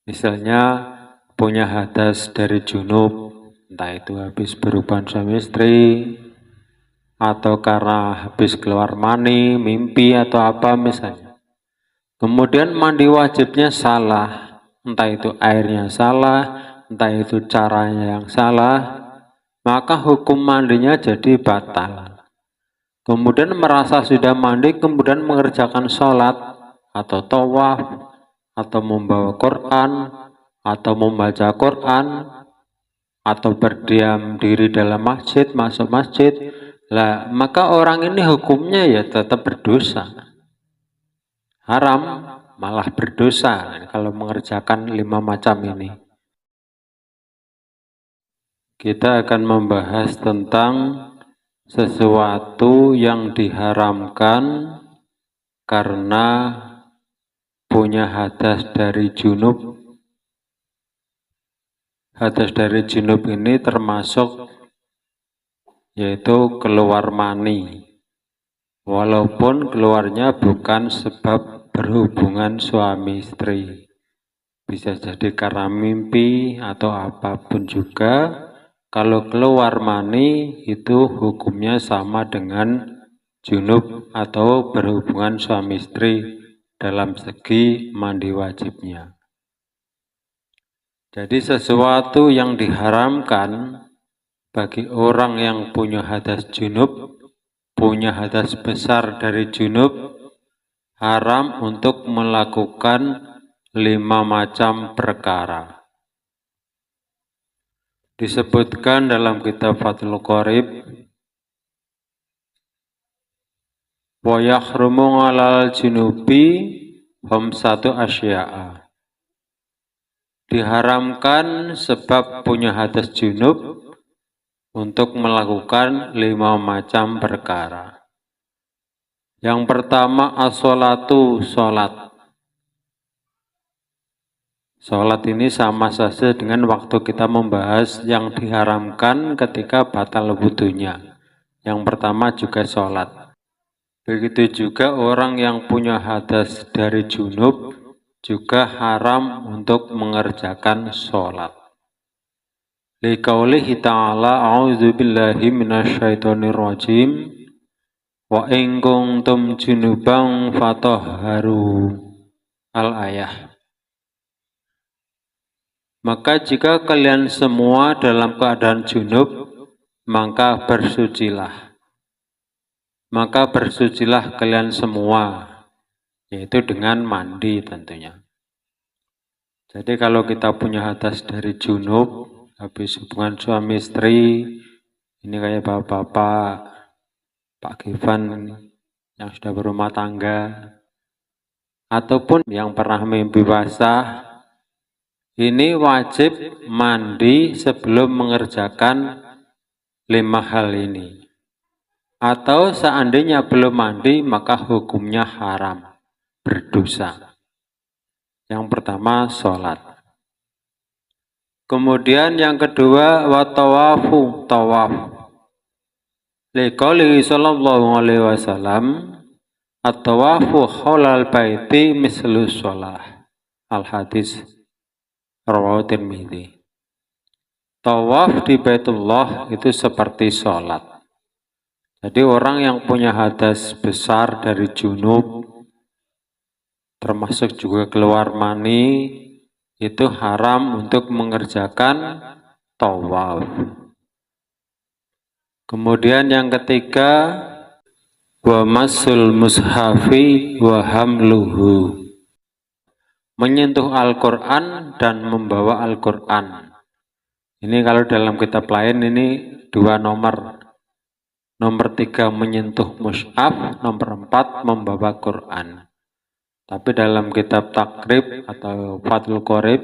Misalnya punya hadas dari junub, entah itu habis berhubungan suami istri, atau karena habis keluar mani, mimpi atau apa misalnya. Kemudian mandi wajibnya salah, entah itu airnya salah, entah itu caranya yang salah, maka hukum mandinya jadi batal. Kemudian merasa sudah mandi, kemudian mengerjakan sholat, atau tawaf, atau membawa Quran, atau membaca Quran, atau berdiam diri dalam masjid, masuk masjid, lah maka orang ini hukumnya ya tetap berdosa. Haram, malah berdosa kalau mengerjakan 5 macam ini. Kita akan membahas tentang sesuatu yang diharamkan karena punya hadas dari junub. Hadas dari junub ini termasuk yaitu keluar mani, walaupun keluarnya bukan sebab berhubungan suami istri, bisa jadi karena mimpi atau apapun juga. Kalau keluar mani itu hukumnya sama dengan junub atau berhubungan suami istri dalam segi mandi wajibnya. Jadi sesuatu yang diharamkan bagi orang yang punya hadas junub, punya hadas besar dari junub, haram untuk melakukan 5 macam perkara. Disebutkan dalam kitab Fathul Qorib, wa yakhrumu 'alal junubi khamsatu asya'a. Diharamkan sebab punya hadas junub untuk melakukan 5 macam perkara. Yang pertama as-sholatu, sholat. Sholat ini sama saja dengan waktu kita membahas yang diharamkan ketika batal wudunya. Yang pertama juga sholat. Begitu juga orang yang punya hadas dari junub juga haram untuk mengerjakan sholat. Liqaulihi ta'ala a'udzu billahi minasyaitonir rajim wa in kuntum junuban fatahharu al-ayah. Maka jika kalian semua dalam keadaan junub, maka bersucilah. Maka bersucilah kalian semua, yaitu dengan mandi tentunya. Jadi kalau kita punya hadas dari junub, habis hubungan suami istri, ini kayak bapak-bapak, Pak Givan yang sudah berumah tangga, ataupun yang pernah mimpi basah, ini wajib mandi sebelum mengerjakan 5 hal ini. Atau seandainya belum mandi, maka hukumnya haram, berdosa. Yang pertama, sholat. Kemudian yang kedua, watawafu, tawaf. Liqaulihi sallallahu alaihi wasallam, at-tawafu haulal baiti mislu sholah. Al-hadis rawahu Tirmidzi. Tawaf di Baitullah itu seperti sholat. Jadi orang yang punya hadas besar dari junub, termasuk juga keluar mani, itu haram untuk mengerjakan tawaf. Kemudian yang ketiga, wa masul mushafi wa hamluhu. Menyentuh Al-Quran dan membawa Al-Quran. Ini kalau dalam kitab lain ini 2 nomor. Nomor 3 menyentuh mushaf, nomor 4 membawa Quran. Tapi dalam kitab takrib atau Fathul Qorib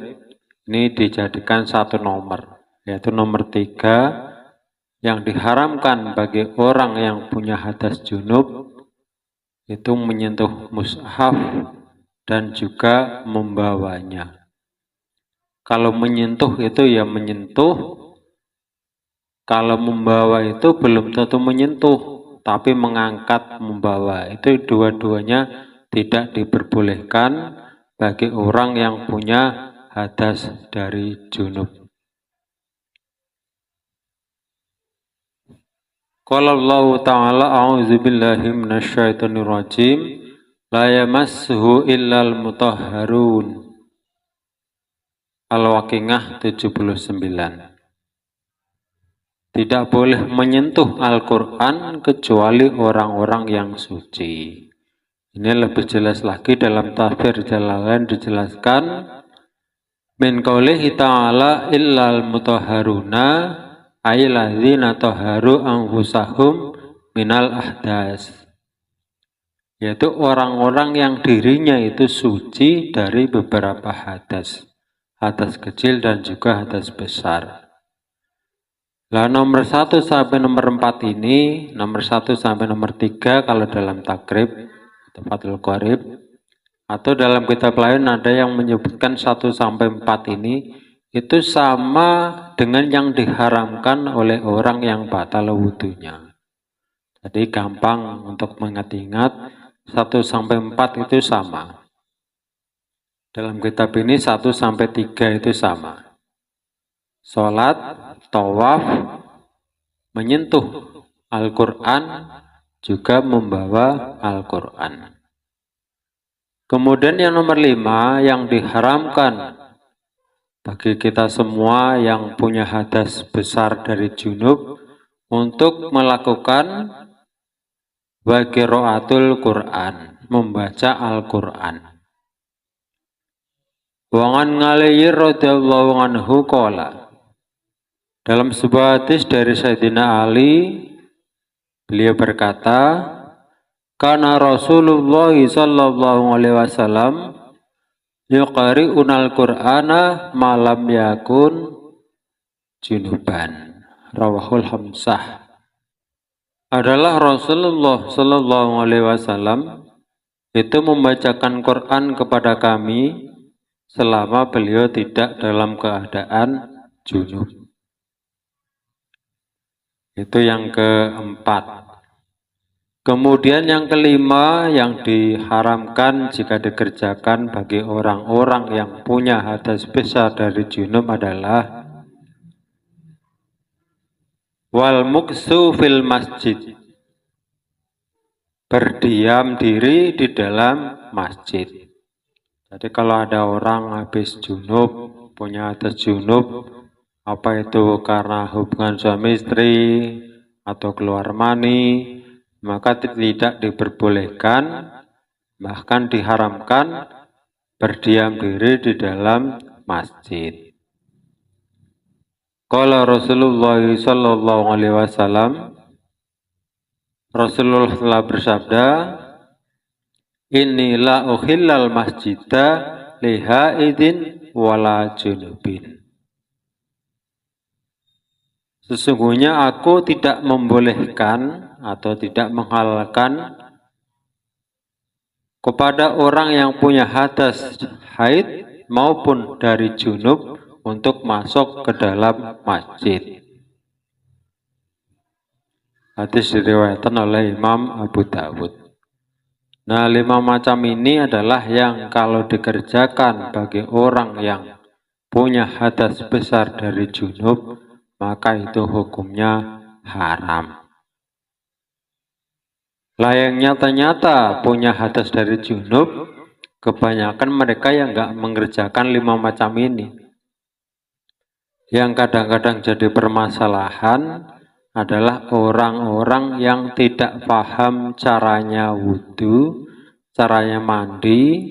ini dijadikan 1 nomor, yaitu nomor 3 yang diharamkan bagi orang yang punya hadas junub itu menyentuh mushaf dan juga membawanya. Kalau menyentuh itu ya menyentuh, kalau membawa itu belum tentu menyentuh, tapi mengangkat, membawa. Itu dua-duanya tidak diperbolehkan bagi orang yang punya hadas dari junub. Qala Allah Ta'ala a'udzu billahi minasyaitonir rajim la yamassuhu illal mutahharun. Al-Waqiah 79. Tidak boleh menyentuh Al-Quran kecuali orang-orang yang suci. Ini lebih jelas lagi dalam tafsir Jalalain dijelaskan min qaulihi ta'ala illal mutahharuna ayyalladzina tahharu anfusahum minal ahdas, yaitu orang-orang yang dirinya itu suci dari beberapa hadas, hadas kecil dan juga hadas besar. Lah nomor 1 sampai nomor 4 ini, nomor 1 sampai nomor 3 kalau dalam takrib atau Fathul Qorib, atau dalam kitab lain ada yang menyebutkan 1 sampai 4 ini itu sama dengan yang diharamkan oleh orang yang batal wudunya. Jadi gampang untuk mengingat-ingat, 1 sampai 4 itu sama. Dalam kitab ini 1 sampai 3 itu sama. Sholat, tawaf, menyentuh Al-Quran, juga membawa Al-Quran. Kemudian yang nomor 5, yang diharamkan bagi kita semua yang punya hadas besar dari junub untuk melakukan qiraatul Quran, membaca Al-Quran. Wa an Ali radhiyallahu anhu qala, dalam sebuah hadis dari Sayyidina Ali, beliau berkata, kana Rasulullah sallallahu alaihi wasallam yuqari'unal Qur'ana malam yakun junuban. Rawahul Hamsah. Adalah Rasulullah sallallahu alaihi wasallam itu membacakan Quran kepada kami selama beliau tidak dalam keadaan junub. Itu yang keempat. Kemudian yang kelima, yang diharamkan jika dikerjakan bagi orang-orang yang punya hadas besar dari junub adalah wal muksu fil masjid, berdiam diri di dalam masjid. Jadi kalau ada orang habis junub, punya hadas junub, apa itu karena hubungan suami istri atau keluar mani, maka tidak diperbolehkan, bahkan diharamkan berdiam diri di dalam masjid. Qala Rasulullah sallallahu alaihi wasallam, Rasulullah telah bersabda, inni la uhillal masjida lihaidin wala junubin. Sesungguhnya aku tidak membolehkan atau tidak menghalalkan kepada orang yang punya hadas haid maupun dari junub untuk masuk ke dalam masjid. Hadis diriwayatkan oleh Imam Abu Dawud. Nah, 5 macam ini adalah yang kalau dikerjakan bagi orang yang punya hadas besar dari junub, maka itu hukumnya haram. Lah yang nyata-nyata punya hadas dari junub, kebanyakan mereka yang nggak mengerjakan 5 macam ini. Yang kadang-kadang jadi permasalahan adalah orang-orang yang tidak paham caranya wudhu, caranya mandi,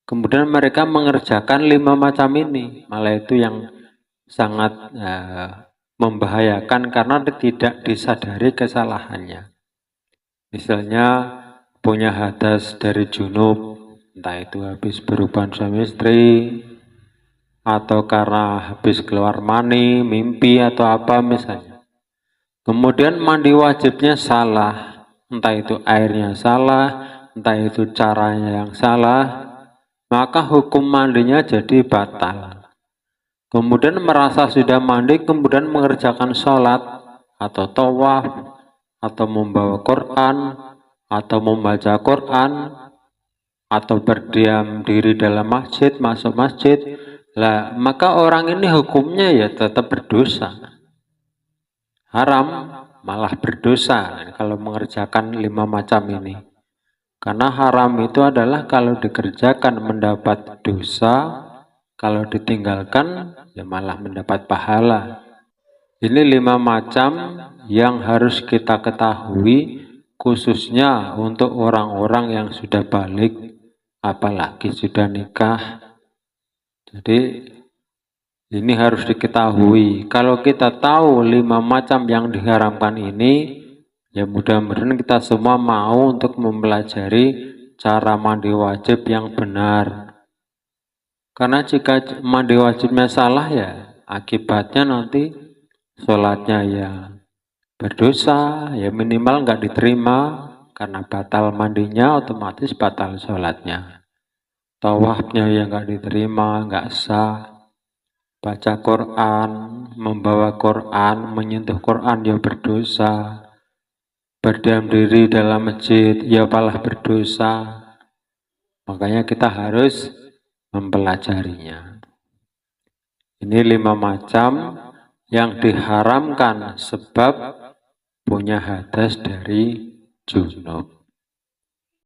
kemudian mereka mengerjakan 5 macam ini. Malah itu yang sangat membahayakan karena tidak disadari kesalahannya. Misalnya punya hadas dari junub, entah itu habis berhubungan suami istri, atau karena habis keluar mani, mimpi atau apa misalnya. Kemudian mandi wajibnya salah, entah itu airnya salah, entah itu caranya yang salah, maka hukum mandinya jadi batal. Kemudian merasa sudah mandi, kemudian mengerjakan sholat, atau tawaf, atau membawa Quran, atau membaca Quran, atau berdiam diri dalam masjid, masuk masjid, Lah, maka orang ini hukumnya ya tetap berdosa. Haram, malah berdosa kalau mengerjakan 5 macam ini. Karena haram itu adalah kalau dikerjakan mendapat dosa, kalau ditinggalkan ya malah mendapat pahala. Ini 5 macam yang harus kita ketahui, khususnya untuk orang-orang yang sudah balik, apalagi sudah nikah. Jadi ini harus diketahui. Kalau kita tahu 5 macam yang diharamkan ini, ya mudah-mudahan kita semua mau untuk mempelajari cara mandi wajib yang benar. Karena jika mandi wajibnya salah ya, akibatnya nanti sholatnya ya berdosa, ya minimal nggak diterima, karena batal mandinya otomatis batal sholatnya. Tawafnya ya nggak diterima, nggak sah. Baca Quran, membawa Quran, menyentuh Quran ya berdosa. Berdiam diri dalam masjid ya malah berdosa. Makanya kita harus mempelajarinya. Ini 5 macam yang diharamkan sebab punya hadas dari junub.